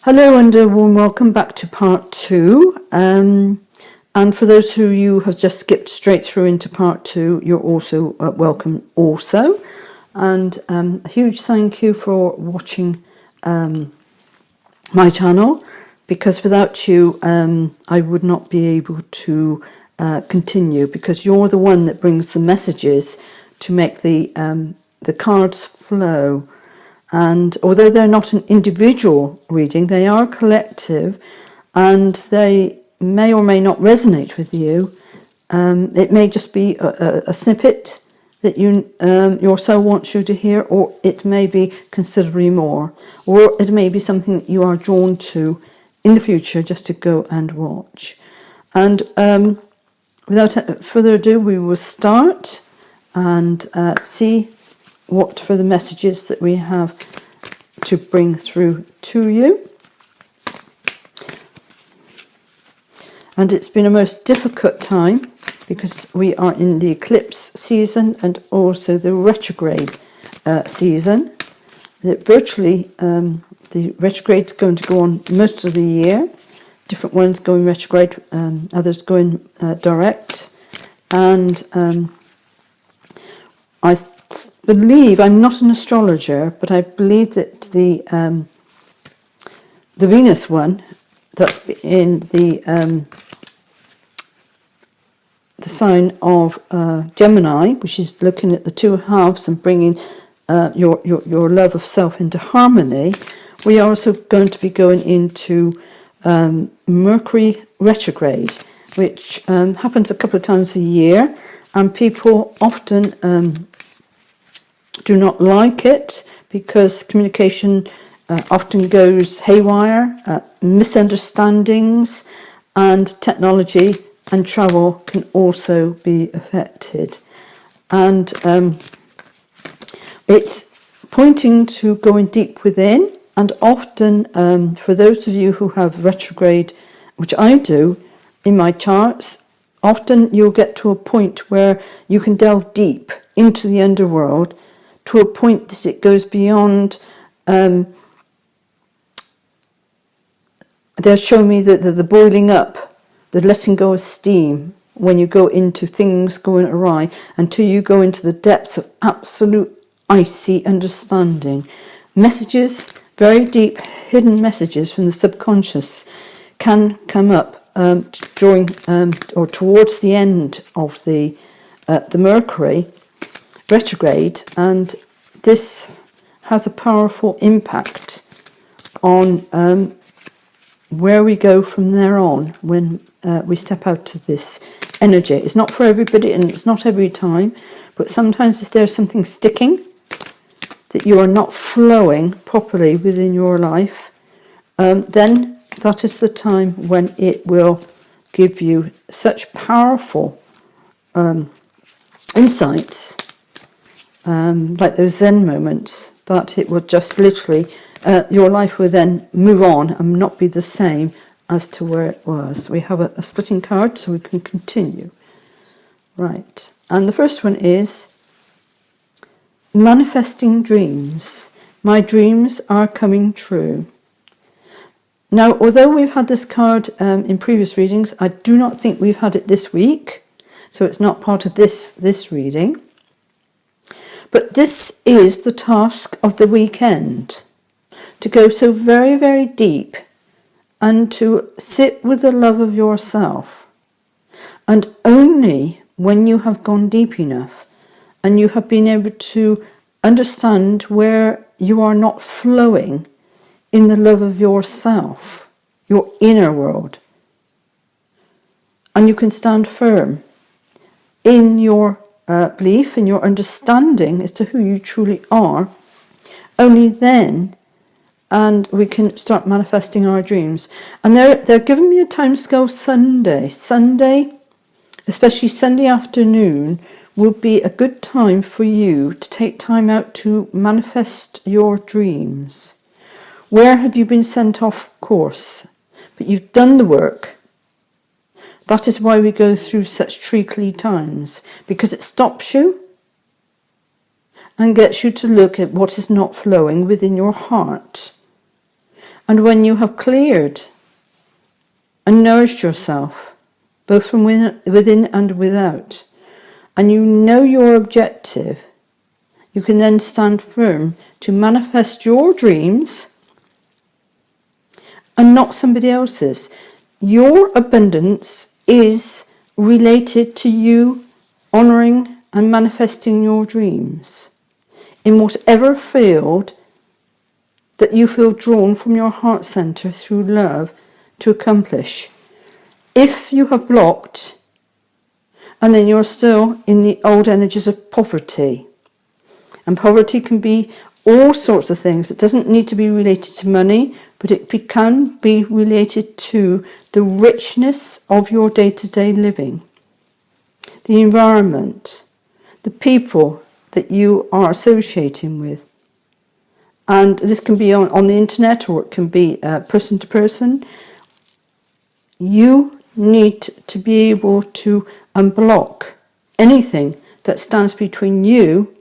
Hello and a warm welcome back to part 2. And for those of you who have just skipped straight through into part 2, you're also welcome also. And a huge thank you for watching my channel, because without you I would not be able to continue, because you're the one that brings the messages to make the cards flow. And although they're not an individual reading, they are collective, and they may or may not resonate with you. It may just be a snippet that your soul wants you to hear, or it may be considerably more, or it may be something that you are drawn to in the future just to go and watch. And without further ado, we will start and see what further messages that we have to bring through to you. And it's been a most difficult time because we are in the eclipse season and also the retrograde season. That virtually the retrograde is going to go on most of the year. Different ones going retrograde, others going direct. And I believe, I'm not an astrologer, but I believe that the Venus one, that's in the sign of Gemini, which is looking at the two halves and bringing your love of self into harmony. We are also going to be going into Mercury retrograde, which happens a couple of times a year, and people often do not like it because communication often goes haywire, misunderstandings, and technology and travel can also be affected. And it's pointing to going deep within, and often for those of you who have retrograde, which I do in my charts, often you'll get to a point where you can delve deep into the underworld, to a point that it goes beyond. They're showing me the boiling up, the letting go of steam when you go into things going awry, until you go into the depths of absolute icy understanding. Messages, very deep hidden messages from the subconscious, can come up during or towards the end of the Mercury retrograde, and this has a powerful impact on where we go from there on when we step out of this energy. It's not for everybody and it's not every time, but sometimes if there's something sticking, that you are not flowing properly within your life, then that is the time when it will give you such powerful insights, like those Zen moments, that it will just literally, your life will then move on and not be the same as to where it was. We have a splitting card so we can continue. Right, and the first one is manifesting dreams. My dreams are coming true. Now, although we've had this card in previous readings, I do not think we've had it this week, so it's not part of this reading. But this is the task of the weekend, to go so very, very deep and to sit with the love of yourself. And only when you have gone deep enough and you have been able to understand where you are not flowing in the love of yourself, your inner world, and you can stand firm in your belief, in your understanding as to who you truly are, only then, and we can start manifesting our dreams. And they're giving me a time scale Sunday, especially Sunday afternoon, will be a good time for you to take time out to manifest your dreams. Where have you been sent off course? But you've done the work. That is why we go through such treacly times, because it stops you and gets you to look at what is not flowing within your heart. And when you have cleared and nourished yourself, both from within and without, and you know your objective, you can then stand firm to manifest your dreams and not somebody else's. Your abundance is related to you honouring and manifesting your dreams in whatever field that you feel drawn from your heart centre through love to accomplish. If you have blocked, and then you're still in the old energies of poverty, and poverty can be all sorts of things. It doesn't need to be related to money, but it can be related to the richness of your day-to-day living, the environment, the people that you are associating with. And this can be on the internet, or it can be person to person. You need to be able to unblock anything that stands between you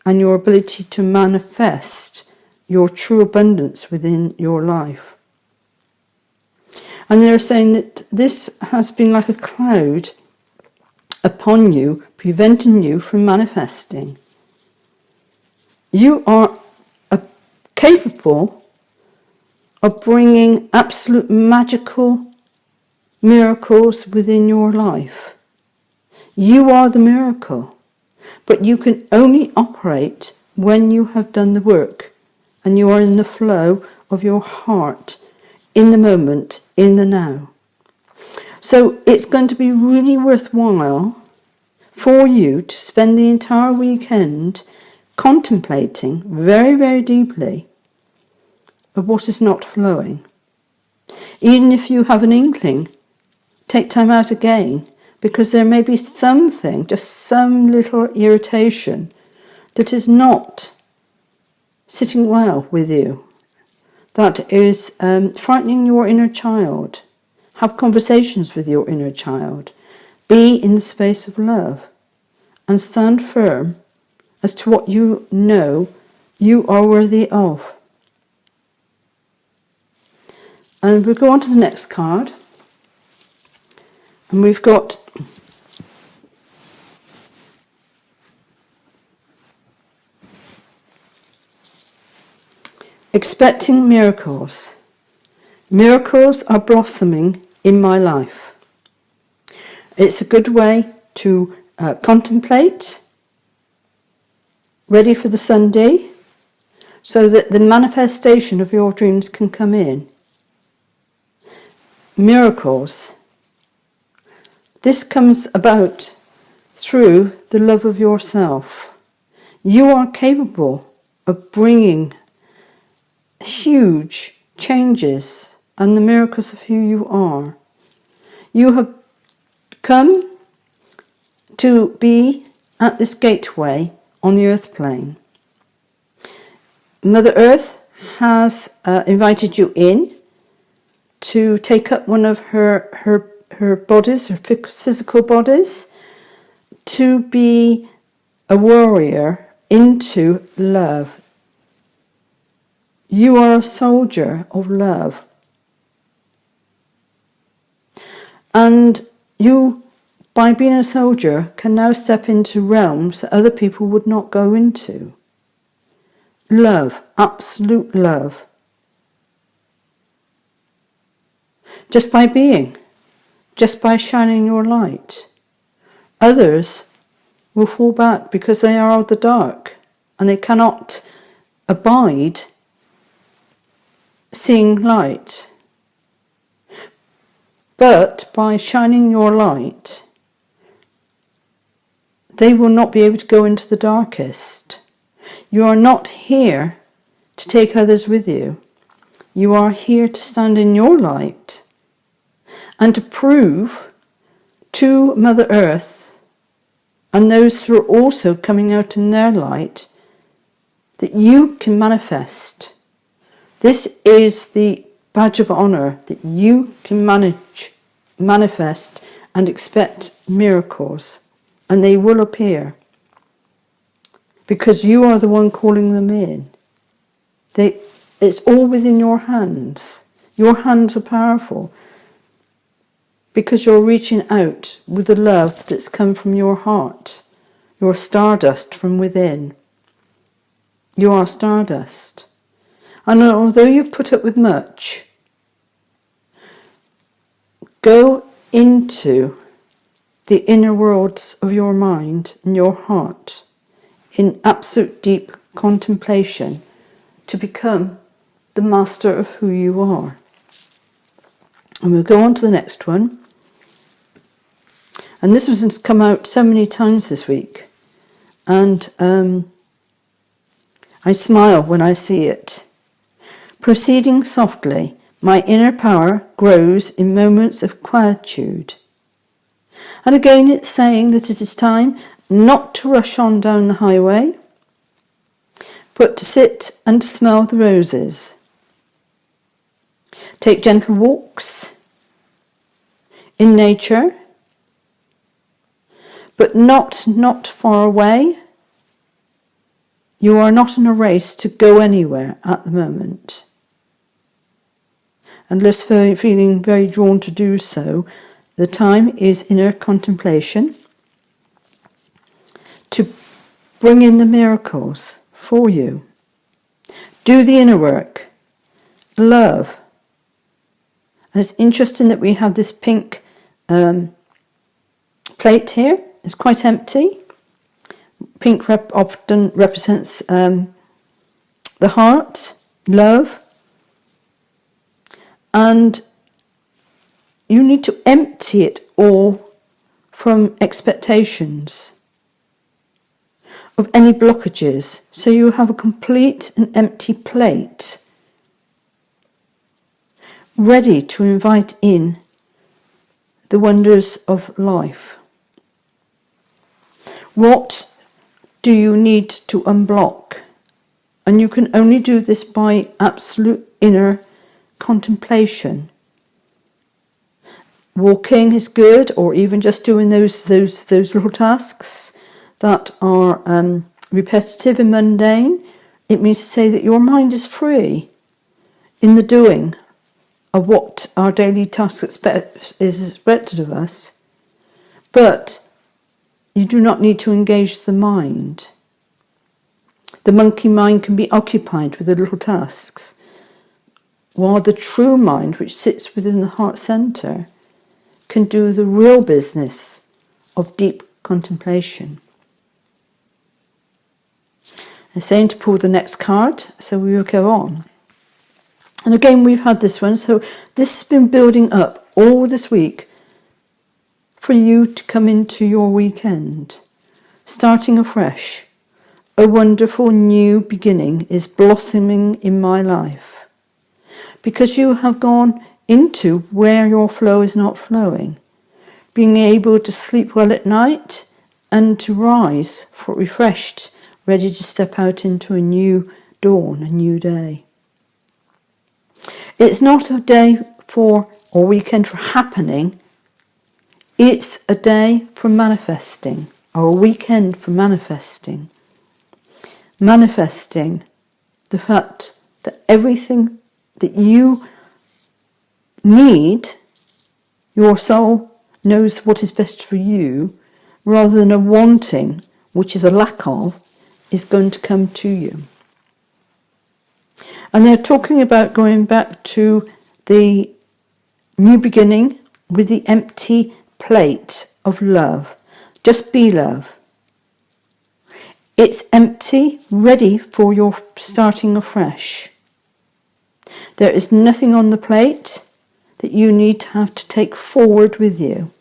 and your ability to manifest your true abundance within your life. And they're saying that this has been like a cloud upon you, preventing you from manifesting. You are capable of bringing absolute magical miracles within your life. You are the miracle, but you can only operate when you have done the work and you are in the flow of your heart, in the moment, in the now. So it's going to be really worthwhile for you to spend the entire weekend contemplating very, very deeply of what is not flowing. Even if you have an inkling, take time out again, because there may be something, just some little irritation that is not sitting well with you, that is frightening your inner child. Have conversations with your inner child. Be in the space of love and stand firm as to what you know you are worthy of. And we'll go on to the next card. And we've got expecting miracles. Miracles are blossoming in my life. It's a good way to contemplate, ready for the Sunday, so that the manifestation of your dreams can come in. Miracles. This comes about through the love of yourself. You are capable of bringing huge changes and the miracles of who you are. You have come to be at this gateway on the earth plane. Mother Earth has invited you in to take up one of her bodies, her physical bodies, to be a warrior into love. You are a soldier of love. And you, by being a soldier, can now step into realms that other people would not go into. Love, absolute love. Just by being, just by shining your light. Others will fall back because they are of the dark and they cannot abide seeing light. But by shining your light, they will not be able to go into the darkest. You are not here to take others with you. You are here to stand in your light and to prove to Mother Earth and those who are also coming out in their light that you can manifest. This is the badge of honour, that you can manifest and expect miracles, and they will appear because you are the one calling them in. It's all within your hands. Your hands are powerful because you're reaching out with the love that's come from your heart. You're stardust from within. You are stardust. And although you put up with much, go into the inner worlds of your mind and your heart in absolute deep contemplation to become the master of who you are. And we'll go on to the next one. And this one's come out so many times this week. And I smile when I see it. Proceeding softly, my inner power grows in moments of quietude. And again it's saying that it is time not to rush on down the highway, but to sit and smell the roses. Take gentle walks in nature, but not far away. You are not in a race to go anywhere at the moment. Unless feeling very drawn to do so, the time is inner contemplation to bring in the miracles for you. Do the inner work. Love. And it's interesting that we have this pink plate here. It's quite empty. Pink often represents the heart, love. And you need to empty it all from expectations of any blockages. So you have a complete and empty plate, ready to invite in the wonders of life. What do you need to unblock? And you can only do this by absolute inner contemplation. Walking is good, or even just doing those little tasks that are repetitive and mundane. It means to say that your mind is free in the doing of what our daily task is expected of us, but you do not need to engage the mind. The monkey mind can be occupied with the little tasks, while the true mind, which sits within the heart centre, can do the real business of deep contemplation. I'm saying to pull the next card, so we will go on. And again, we've had this one, so this has been building up all this week for you to come into your weekend, starting afresh. A wonderful new beginning is blossoming in my life. Because you have gone into where your flow is not flowing, being able to sleep well at night and to rise for refreshed, ready to step out into a new dawn, a new day. It's not a day or weekend for happening. It's a day for manifesting, or a weekend for manifesting. Manifesting the fact that everything that you need, your soul knows what is best for you, rather than a wanting, which is a lack of, is going to come to you. And they're talking about going back to the new beginning with the empty plate of love. Just be love. It's empty, ready for your starting afresh. There is nothing on the plate that you need to have to take forward with you.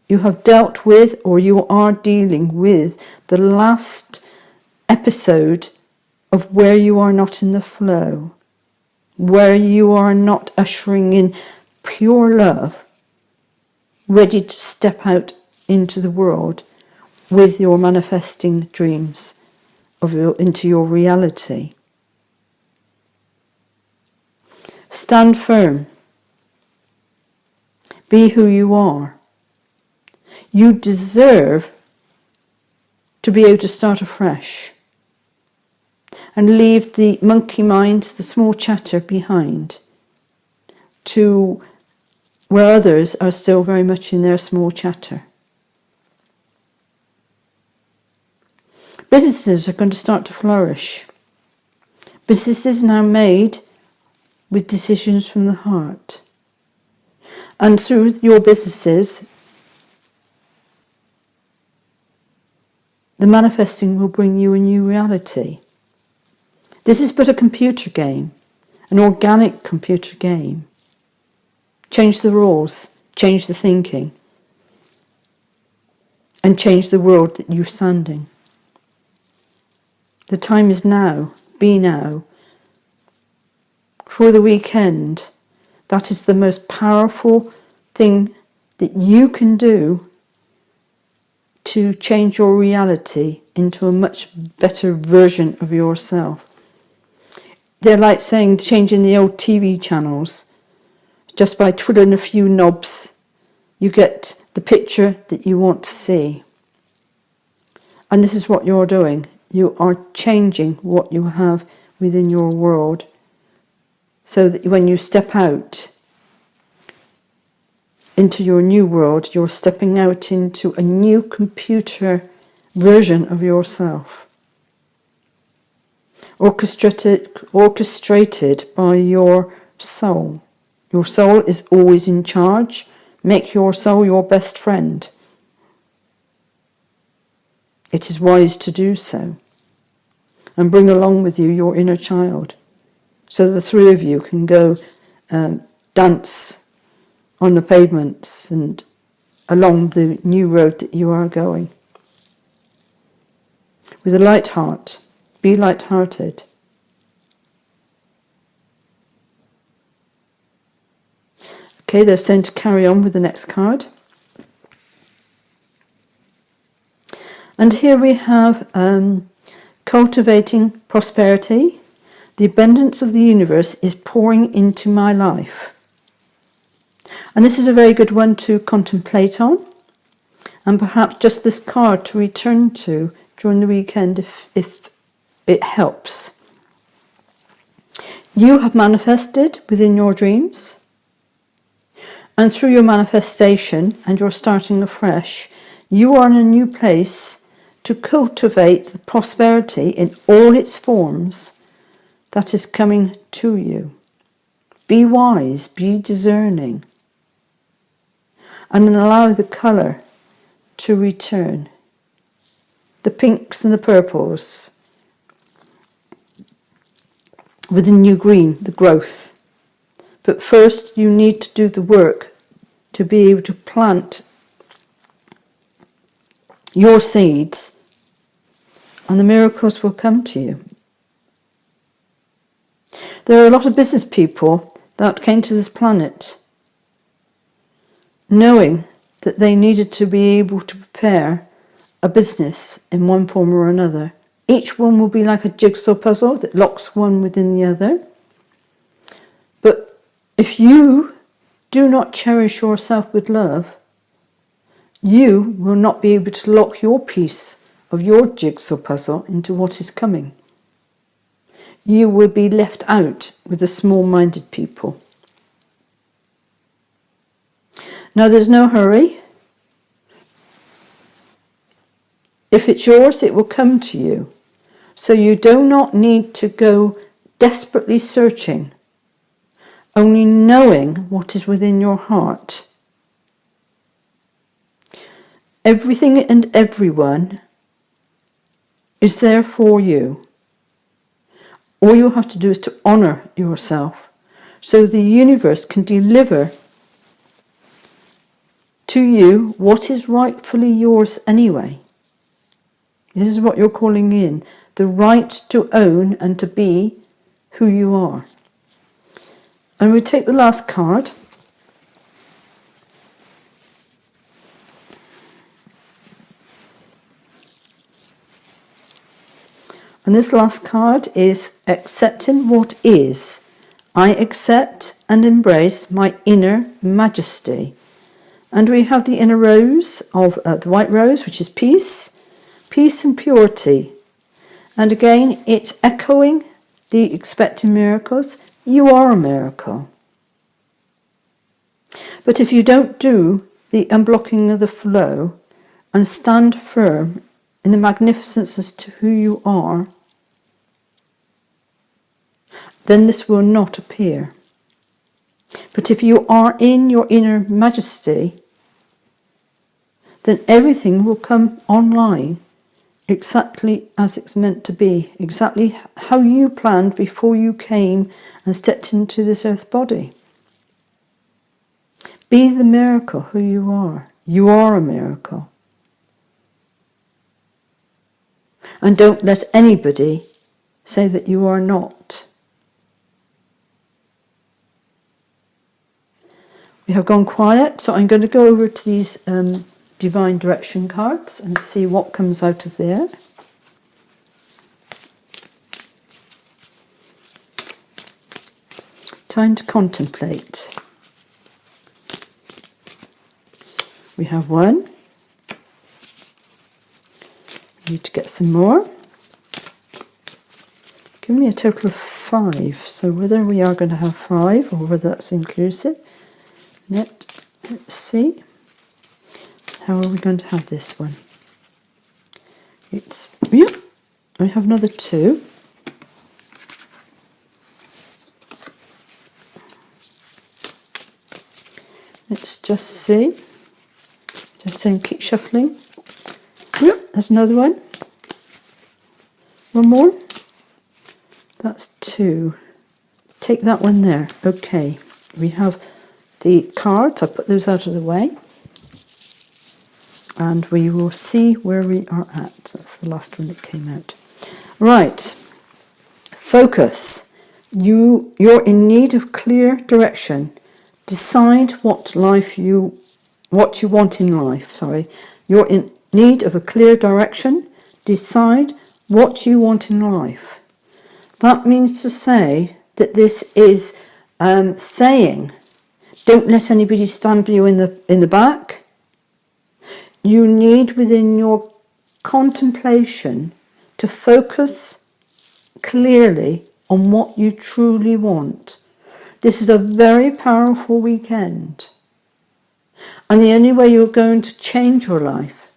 You have dealt with, or you are dealing with, the last episode of where you are not in the flow, where you are not ushering in pure love, ready to step out into the world with your manifesting dreams into your reality. Stand firm. Be who you are. You deserve to be able to start afresh. and leave the monkey mind, the small chatter behind, to where others are still very much in their small chatter. Businesses are going to start to flourish. Businesses now made with decisions from the heart. And through your businesses, the manifesting will bring you a new reality. This is but a computer game, an organic computer game. Change the rules, change the thinking, and change the world that you're standing. The time is now. Be now. For the weekend, that is the most powerful thing that you can do to change your reality into a much better version of yourself. They're like saying changing the old TV channels. Just by twiddling a few knobs, you get the picture that you want to see. And this is what you're doing. You are changing what you have within your world, so that when you step out into your new world, you're stepping out into a new computer version of yourself, orchestrated by your soul. Your soul is always in charge. Make your soul your best friend. It is wise to do so. And bring along with you your inner child, so the three of you can go dance on the pavements and along the new road that you are going. With a light heart, be light-hearted. Okay, they're saying to carry on with the next card. And here we have cultivating prosperity. The abundance of the universe is pouring into my life. And this is a very good one to contemplate on, and perhaps just this card to return to during the weekend if it helps. You have manifested within your dreams, and through your manifestation, and you're starting afresh, you are in a new place to cultivate the prosperity in all its forms that is coming to you. Be wise, be discerning, and allow the colour to return. The pinks and the purples, with the new green, the growth. But first you need to do the work to be able to plant your seeds, and the miracles will come to you. There are a lot of business people that came to this planet knowing that they needed to be able to prepare a business in one form or another. Each one will be like a jigsaw puzzle that locks one within the other. But if you do not cherish yourself with love, you will not be able to lock your piece of your jigsaw puzzle into what is coming. You will be left out with the small-minded people. Now, there's no hurry. If it's yours, it will come to you. So you do not need to go desperately searching, only knowing what is within your heart. Everything and everyone is there for you. All you have to do is to honour yourself, so the universe can deliver to you what is rightfully yours anyway. This is what you're calling in, the right to own and to be who you are. And we take the last card. And this last card is accepting what is. I accept and embrace my inner majesty. And we have the inner rose of the white rose, which is peace, peace and purity. And again, it's echoing the expecting miracles. You are a miracle. But if you don't do the unblocking of the flow and stand firm in the magnificence as to who you are, then this will not appear. But if you are in your inner majesty, then everything will come online exactly as it's meant to be, exactly how you planned before you came and stepped into this earth body. Be the miracle who you are. You are a miracle. And don't let anybody say that you are not. We have gone quiet, so I'm going to go over to these divine direction cards and see what comes out of there. Time to contemplate. We have one. We need to get some more. Give me a total of 5. So whether we are going to have 5 or whether that's inclusive. Let's see. How are we going to have this one? It's, yeah, we have another 2. Let's just see. Just saying, keep shuffling. Yep, there's another one. One more. That's 2. Take that one there. Okay, we have the cards. I put those out of the way. And we will see where we are at. That's the last one that came out. Right. Focus. You're in need of clear direction. Decide what you want in life. Sorry. You're in need of a clear direction. Decide what you want in life. That means to say that this is saying, don't let anybody stamp you in the back. You need within your contemplation to focus clearly on what you truly want. This is a very powerful weekend. And the only way you're going to change your life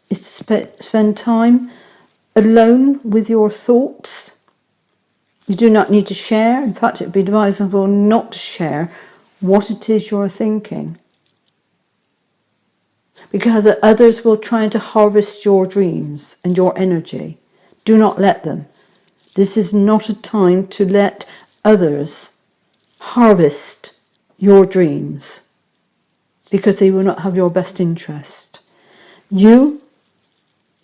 is to spend time alone with your thoughts. You do not need to share. In fact, it would be advisable not to share what it is you're thinking, because others will try to harvest your dreams and your energy. Do not let them. This is not a time to let others harvest your dreams, because they will not have your best interest. You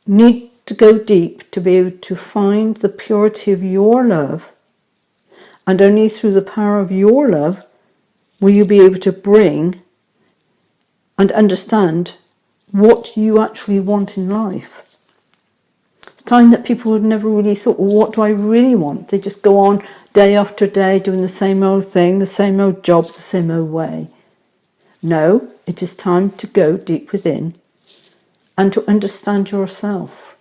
need to go deep to be able to find the purity of your love, and only through the power of your love will you be able to bring and understand what you actually want in life. It's time that people had never really thought, well, what do I really want? They just go on day after day doing the same old thing, the same old job, the same old way. No, it is time to go deep within and to understand yourself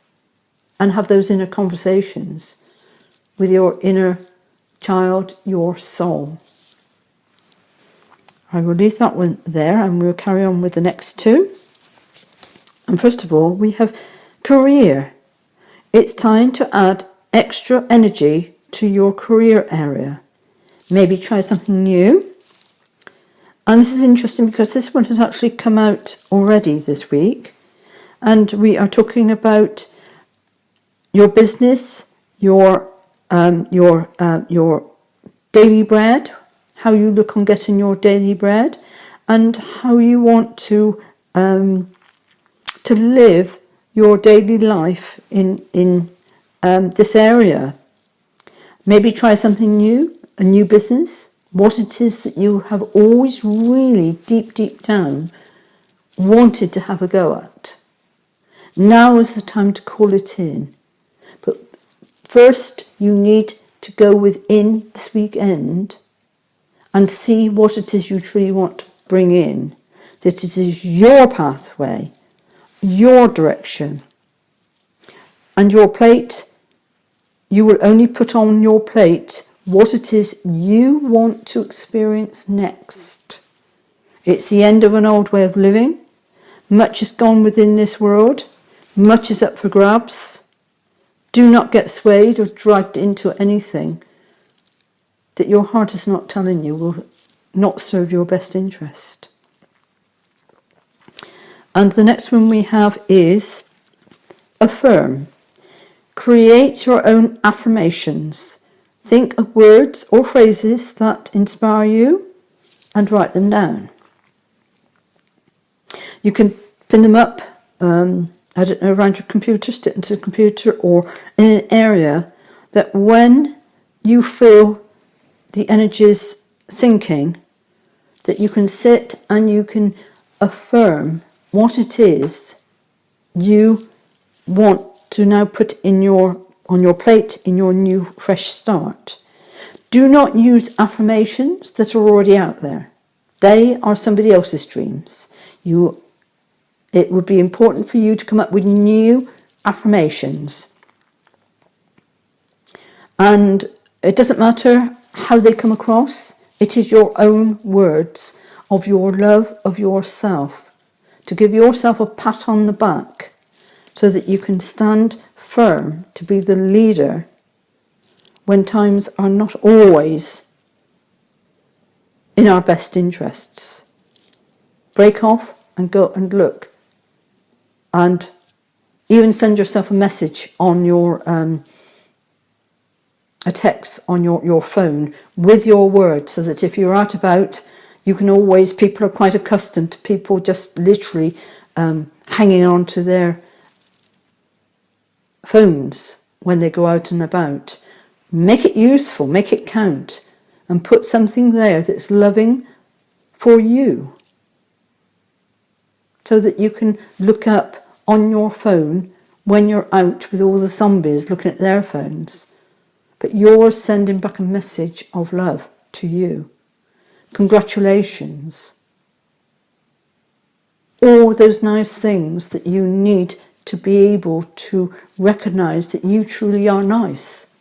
and have those inner conversations with your inner child, your soul. I will leave that one there and we'll carry on with the next 2. And first of all, we have career. It's time to add extra energy to your career area. Maybe try something new. And this is interesting because this one has actually come out already this week. And we are talking about your business, your daily bread, how you look on getting your daily bread, and how you want to live your daily life in this area. Maybe try something new, a new business, what it is that you have always really deep down wanted to have a go at. Now is the time to call it in. But first you need to go within this weekend and see what it is you truly want to bring in. That it is your pathway, your direction. And your plate you will only put on your plate what it is you want to experience next. It's the end of an old way of living. Much is gone within this world. Much is up for grabs. Do not get swayed or dragged into anything that your heart is not telling you will not serve your best interest. And the next one we have is affirm. Create your own affirmations. Think of words or phrases that inspire you and write them down. You can pin them up, around your computer, stick into the computer, or in an area that when you feel the energies sinking, that you can sit and you can affirm what it is you want to now put on your plate in your new fresh start. Do not use affirmations that are already out there. They are somebody else's dreams. It would be important for you to come up with new affirmations. And it doesn't matter how they come across. It is your own words of your love of yourself. To give yourself a pat on the back so that you can stand firm to be the leader when times are not always in our best interests. Break off and go and look, and even send yourself a message on your a text on your phone with your words, so that if you're out about, you can always, people are quite accustomed to people just literally hanging on to their phones when they go out and about. Make it useful, make it count, and put something there that's loving for you, so that you can look up on your phone when you're out with all the zombies looking at their phones, but you're sending back a message of love to you. Congratulations. All those nice things that you need to be able to recognise that you truly are nice.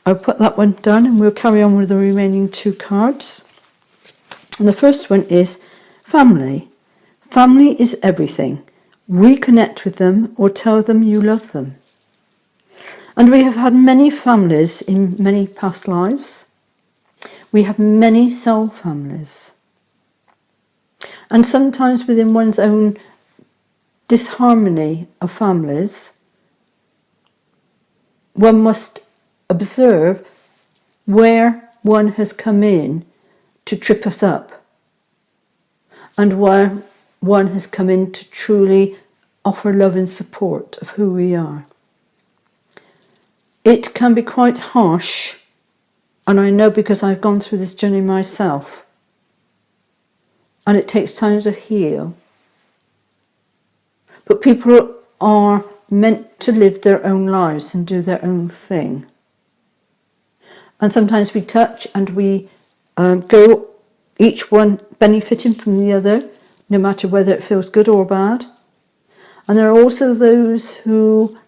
I'll put that one down and we'll carry on with the remaining two cards. And the first one is family. Family is everything. Reconnect with them or tell them you love them. And we have had many families in many past lives. We have many soul families. And sometimes within one's own disharmony of families, one must observe where one has come in to trip us up, and where one has come in to truly offer love and support of who we are. It can be quite harsh, and I know because I've gone through this journey myself, and it takes time to heal. But people are meant to live their own lives and do their own thing. And sometimes we touch and we go, each one benefiting from the other, no matter whether it feels good or bad. And there are also those who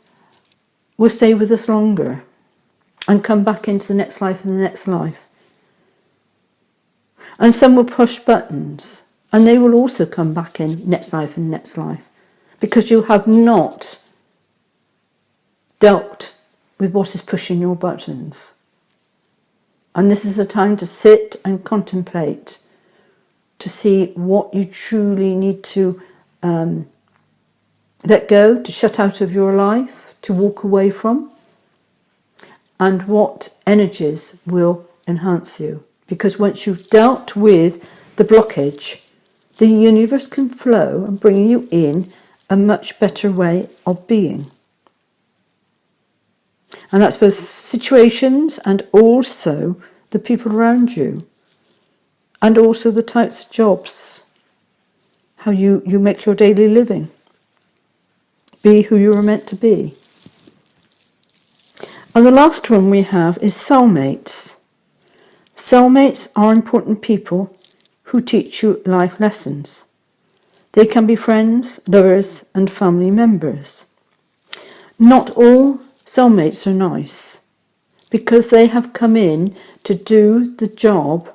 will stay with us longer and come back into the next life and the next life. And some will push buttons, and they will also come back in next life and next life, because you have not dealt with what is pushing your buttons. And this is a time to sit and contemplate, to see what you truly need to let go, to shut out of your life, to walk away from, and what energies will enhance you. Because once you've dealt with the blockage, the universe can flow and bring you in a much better way of being. And that's both situations and also the people around you, and also the types of jobs, how you make your daily living. Be who you are meant to be. And the last one we have is soulmates. Soulmates are important people who teach you life lessons. They can be friends, lovers, and family members. Not all soulmates are nice, because they have come in to do the job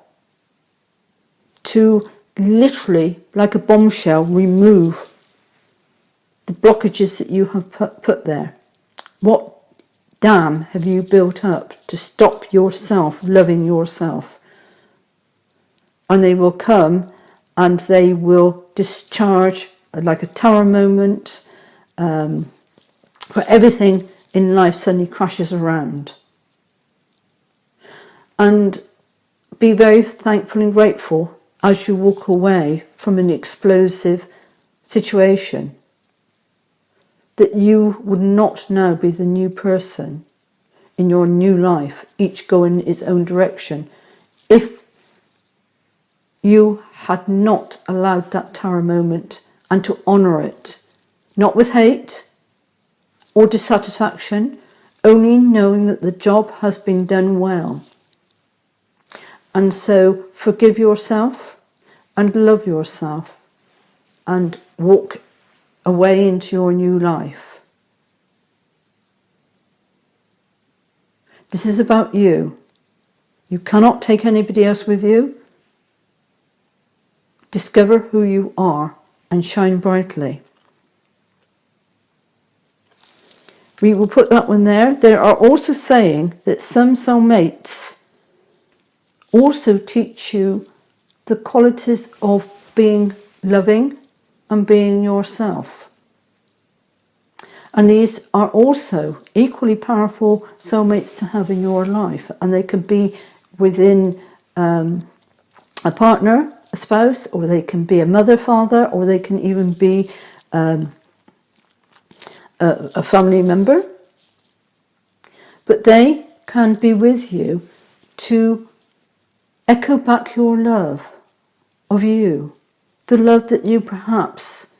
to literally, like a bombshell, remove the blockages that you have put there. What dam have you built up to stop yourself loving yourself? And they will come and they will discharge like a tower moment, where everything in life suddenly crashes around. And be very thankful and grateful as you walk away from an explosive situation, that you would not now be the new person in your new life, each going its own direction, if you had not allowed that tower moment and to honour it, not with hate or dissatisfaction, only knowing that the job has been done well. And so forgive yourself and love yourself and walk away into your new life. This is about you. You cannot take anybody else with you. Discover who you are and shine brightly. We will put that one there. They are also saying that some soulmates also teach you the qualities of being loving and being yourself. And these are also equally powerful soulmates to have in your life. And they can be within a partner, a spouse, or they can be a mother, father, or they can even be a family member. But they can be with you to echo back your love of you, the love that you perhaps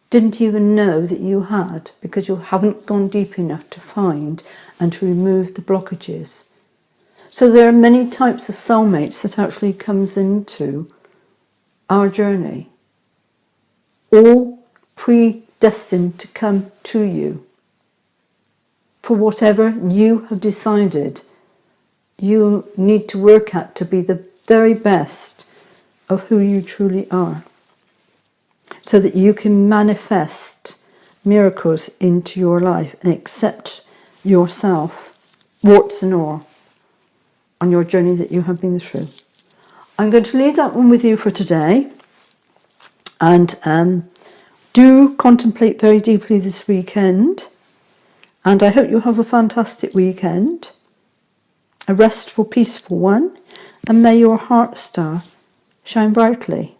didn't even know that you had, because you haven't gone deep enough to find and to remove the blockages. So there are many types of soulmates that actually comes into our journey, all predestined to come to you for whatever you have decided you need to work at to be the very best of who you truly are, so that you can manifest miracles into your life and accept yourself, warts and all, on your journey that you have been through. I'm going to leave that one with you for today, and do contemplate very deeply this weekend, and I hope you have a fantastic weekend, a restful, peaceful one, and may your heart star shine brightly.